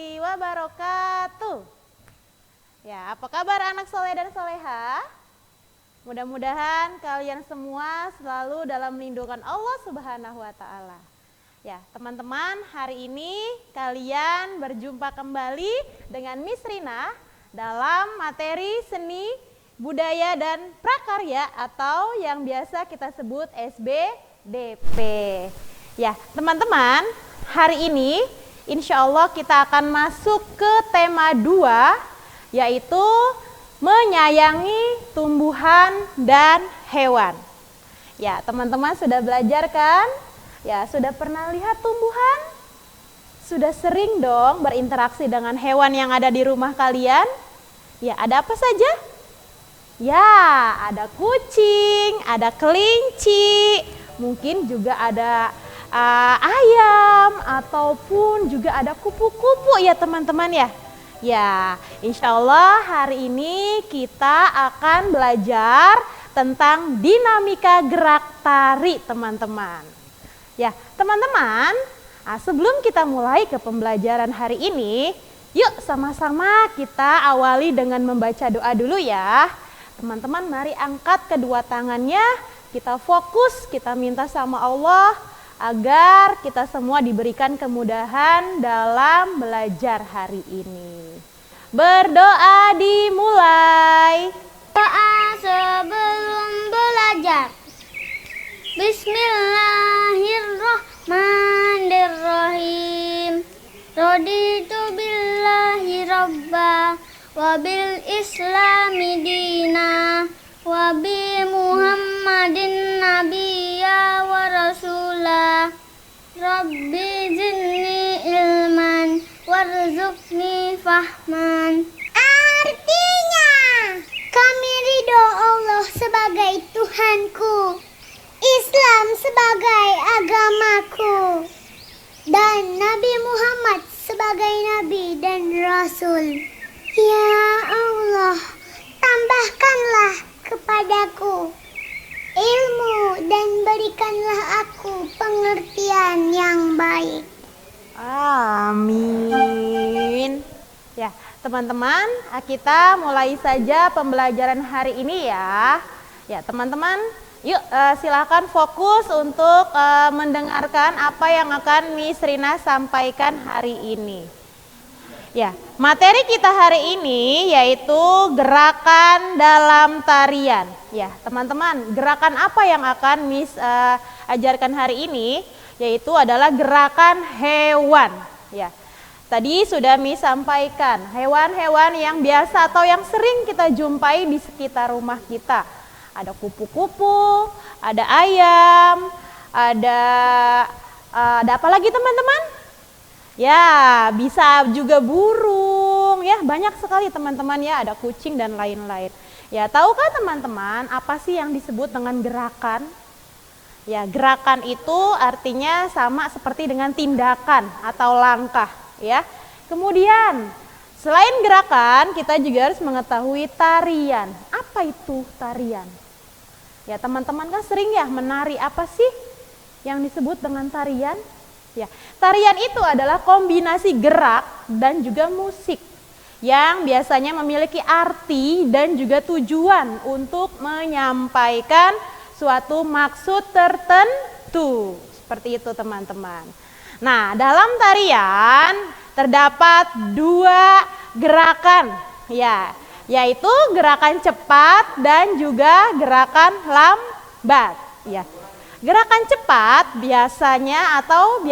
warahmatullahi wabarakatuh. Ya, apa kabar anak soleh dan soleha? Mudah-mudahan kalian semua selalu dalam lindungan Allah Subhanahu wa Ta'ala. Ya, teman-teman, hari ini kalian berjumpa kembali dengan Miss Rina dalam materi seni, budaya, dan prakarya atau yang biasa kita sebut SBDP. Ya, teman-teman, hari ini insya Allah kita akan masuk ke tema 2, yaitu menyayangi tumbuhan dan hewan. Ya, teman-teman sudah belajar kan? Ya, sudah pernah lihat tumbuhan? Sudah sering dong berinteraksi dengan hewan yang ada di rumah kalian? Ya, ada apa saja? Ya, ada kucing, ada kelinci, mungkin juga ada ayam, ataupun juga ada kupu-kupu ya teman-teman ya. Ya, insya Allah hari ini kita akan belajar tentang dinamika gerak tari teman-teman. Ya, teman-teman, sebelum kita mulai ke pembelajaran hari ini, yuk sama-sama kita awali dengan membaca doa dulu ya. Teman-teman, mari angkat kedua tangannya, kita fokus, kita minta sama Allah agar kita semua diberikan kemudahan dalam belajar hari ini. Berdoa dimulai. Doa sebelum belajar. Bismillahirrahmanirrahim. Raditu billahi rabba wa bil islami dina wa bi muhammadin nabiyya wa rasulah. Rabbi zidni ilman warzuqni fahman. Artinya, kami ridho Allah sebagai Tuhanku, Islam sebagai agamaku, dan Nabi Muhammad sebagai Nabi dan Rasul. Ya Allah, tambahkanlah kepadaku ilmu dan berikanlah aku pengertian yang baik. Amin. Ya, teman-teman, kita mulai saja pembelajaran hari ini ya. Ya, teman-teman, yuk silakan fokus untuk mendengarkan apa yang akan Miss Rina sampaikan hari ini. Ya, materi kita hari ini yaitu gerakan dalam tarian. Ya, teman-teman, gerakan apa yang akan Miss ajarkan hari ini? Yaitu adalah gerakan hewan. Ya, tadi sudah Miss sampaikan, hewan-hewan yang biasa atau yang sering kita jumpai di sekitar rumah kita. Ada kupu-kupu, ada ayam, ada apa lagi teman-teman? Ya, bisa juga burung, ya banyak sekali teman-teman ya, ada kucing dan lain-lain. Ya, tahukah teman-teman apa sih yang disebut dengan gerakan? Ya, gerakan itu artinya sama seperti dengan tindakan atau langkah, ya. Kemudian, selain gerakan, kita juga harus mengetahui tarian. Apa itu tarian? Ya, teman-teman kan sering ya menari, apa sih yang disebut dengan tarian? Ya, tarian itu adalah kombinasi gerak dan juga musik yang biasanya memiliki arti dan juga tujuan untuk menyampaikan suatu maksud tertentu. Seperti itu teman-teman. Nah, dalam tarian terdapat 2 gerakan, ya, yaitu gerakan cepat dan juga gerakan lambat. Ya. Gerakan cepat biasanya atau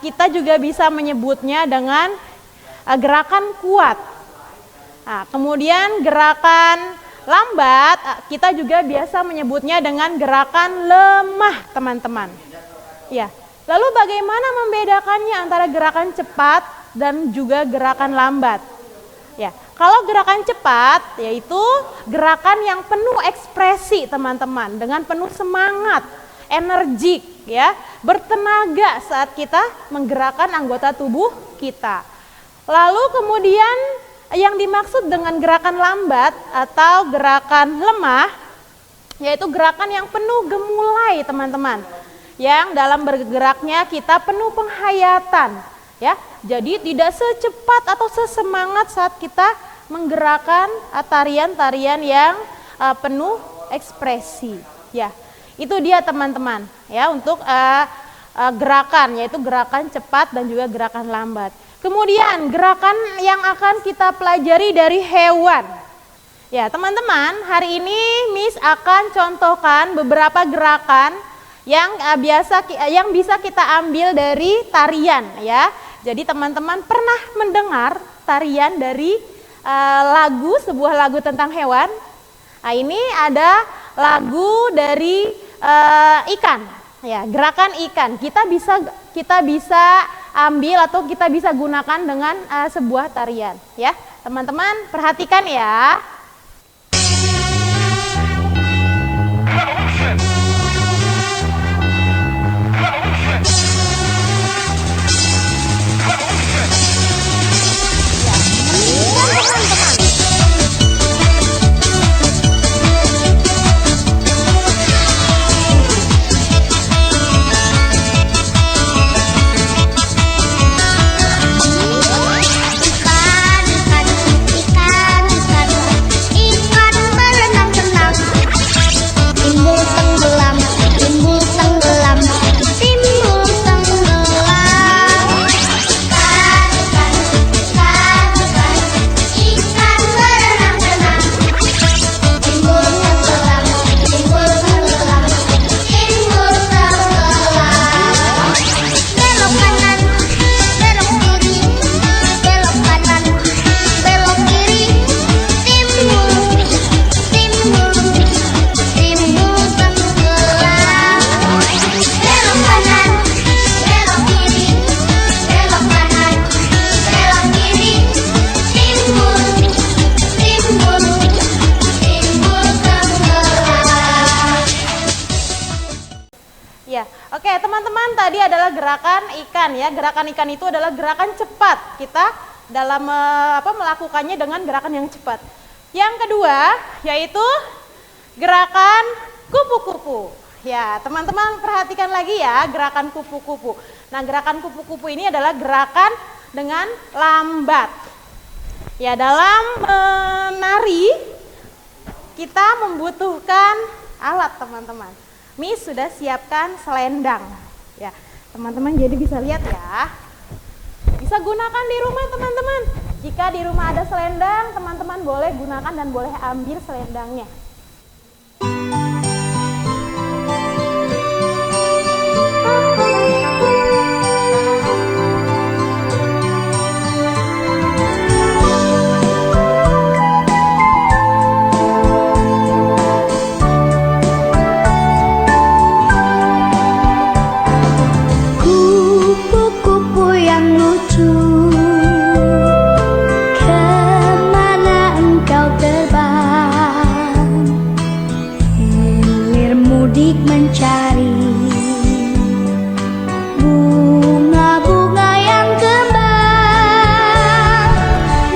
kita juga bisa menyebutnya dengan gerakan kuat. Nah, kemudian gerakan lambat kita juga biasa menyebutnya dengan gerakan lemah, teman-teman. Ya. Lalu bagaimana membedakannya antara gerakan cepat dan juga gerakan lambat? Ya, kalau gerakan cepat yaitu gerakan yang penuh ekspresi, teman-teman, dengan penuh semangat, energik, ya, bertenaga saat kita menggerakkan anggota tubuh kita. Lalu kemudian yang dimaksud dengan gerakan lambat atau gerakan lemah yaitu gerakan yang penuh gemulai, teman-teman. Yang dalam bergeraknya kita penuh penghayatan, Ya, jadi tidak secepat atau sesemangat saat kita menggerakkan tarian-tarian yang penuh ekspresi. Ya, itu dia teman-teman. Ya, untuk gerakan, yaitu gerakan cepat dan juga gerakan lambat. Kemudian gerakan yang akan kita pelajari dari hewan. Ya, teman-teman, hari ini Miss akan contohkan beberapa gerakan yang bisa kita ambil dari tarian, ya. Jadi teman-teman pernah mendengar tarian dari sebuah lagu tentang hewan. Nah, ini ada lagu dari ikan, ya, gerakan ikan. Kita bisa ambil atau kita bisa gunakan dengan sebuah tarian, ya. Teman-teman perhatikan ya. Oke, teman-teman, tadi adalah gerakan ikan ya. Gerakan ikan itu adalah gerakan cepat. Kita dalam melakukannya dengan gerakan yang cepat. Yang kedua yaitu gerakan kupu-kupu. Ya, teman-teman perhatikan lagi ya, gerakan kupu-kupu. Nah, gerakan kupu-kupu ini adalah gerakan dengan lambat. Ya, dalam menari kita membutuhkan alat, teman-teman. Miss sudah siapkan selendang. Ya, teman-teman jadi bisa lihat ya. Bisa gunakan di rumah, teman-teman. Jika di rumah ada selendang, teman-teman boleh gunakan dan boleh ambil selendangnya. Mencari bunga-bunga yang kembang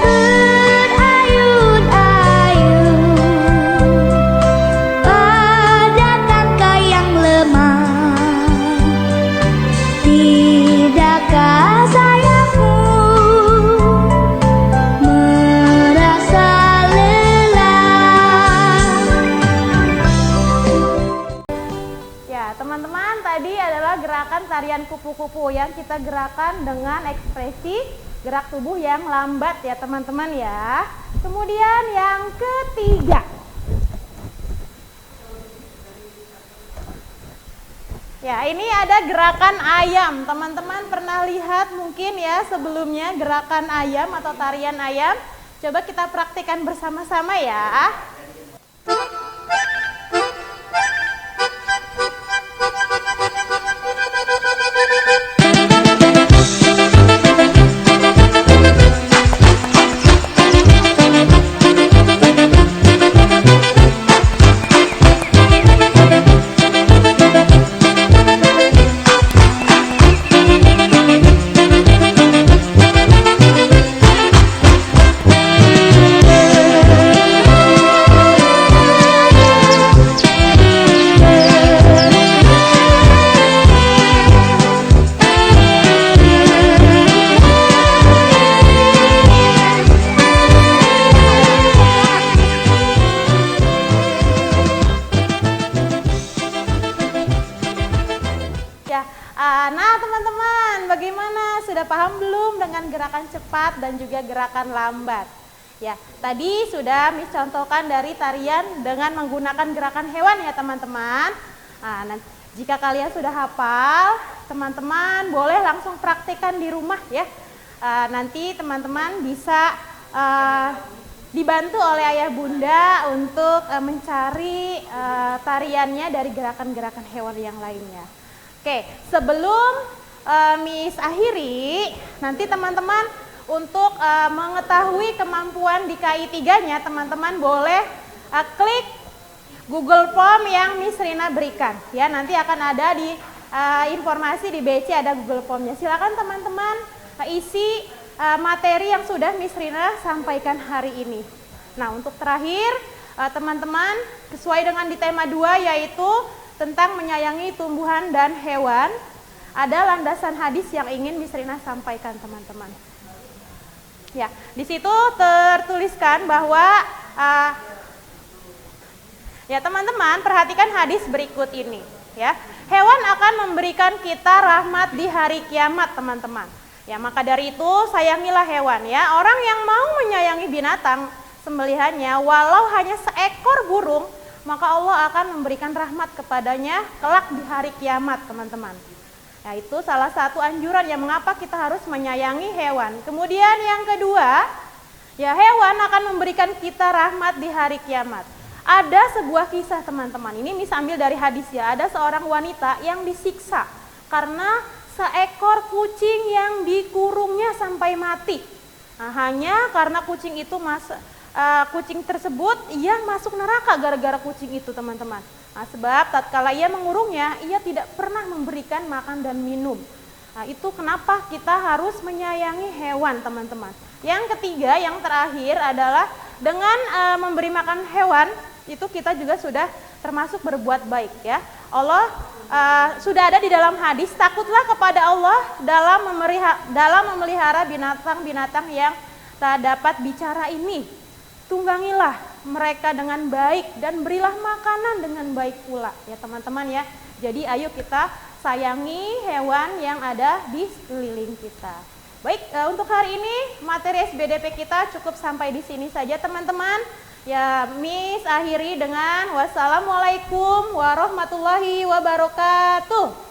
berayun-ayun pada tangkai yang lemah. Tidakkah sayangmu merasa teman-teman, tadi adalah gerakan tarian kupu-kupu yang kita gerakan dengan ekspresi gerak tubuh yang lambat ya teman-teman ya. Kemudian yang ketiga, ya ini ada gerakan ayam. Teman-teman pernah lihat mungkin ya sebelumnya gerakan ayam atau tarian ayam. Coba kita praktikkan bersama-sama ya. dan juga gerakan lambat. Ya, tadi sudah Miss contohkan dari tarian dengan menggunakan gerakan hewan ya teman-teman. Nah, jika kalian sudah hafal, teman-teman boleh langsung praktekkan di rumah ya. Nanti teman-teman bisa dibantu oleh ayah bunda untuk mencari tariannya dari gerakan-gerakan hewan yang lainnya. Oke, sebelum Miss akhiri, nanti teman-teman untuk mengetahui kemampuan di KI 3-nya, teman-teman boleh klik Google Form yang Miss Rina berikan. Ya, nanti akan ada di informasi di BC ada Google Form-nya. Silakan teman-teman isi materi yang sudah Miss Rina sampaikan hari ini. Nah, untuk terakhir, teman-teman sesuai dengan di tema 2 yaitu tentang menyayangi tumbuhan dan hewan, ada landasan hadis yang ingin Miss Rina sampaikan teman-teman. Ya, di situ tertuliskan bahwa ya teman-teman perhatikan hadis berikut ini ya. Hewan akan memberikan kita rahmat di hari kiamat teman-teman. Ya, maka dari itu sayangilah hewan ya. Orang yang mau menyayangi binatang sembelihannya walau hanya seekor burung, maka Allah akan memberikan rahmat kepadanya kelak di hari kiamat teman-teman. Nah, itu salah satu anjuran yang mengapa kita harus menyayangi hewan. Kemudian yang kedua, ya hewan akan memberikan kita rahmat di hari kiamat. Ada sebuah kisah teman-teman, ini Miss ambil dari hadis ya. Ada seorang wanita yang disiksa karena seekor kucing yang dikurungnya sampai mati. Nah, hanya karena kucing itu kucing tersebut ia masuk neraka gara-gara kucing itu teman-teman. Nah, sebab tatkala ia mengurungnya, ia tidak pernah memberikan makan dan minum. Nah, itu kenapa kita harus menyayangi hewan teman-teman. Yang ketiga, yang terakhir adalah dengan memberi makan hewan, itu kita juga sudah termasuk berbuat baik ya. Allah sudah ada di dalam hadis, takutlah kepada Allah dalam memelihara binatang-binatang yang tak dapat bicara ini. Tunggangilah mereka dengan baik dan berilah makanan dengan baik pula ya teman-teman ya. Jadi ayo kita sayangi hewan yang ada di sekeliling kita. Baik, untuk hari ini materi SBDP kita cukup sampai di sini saja teman-teman. Ya, Miss akhiri dengan wassalamualaikum warahmatullahi wabarakatuh.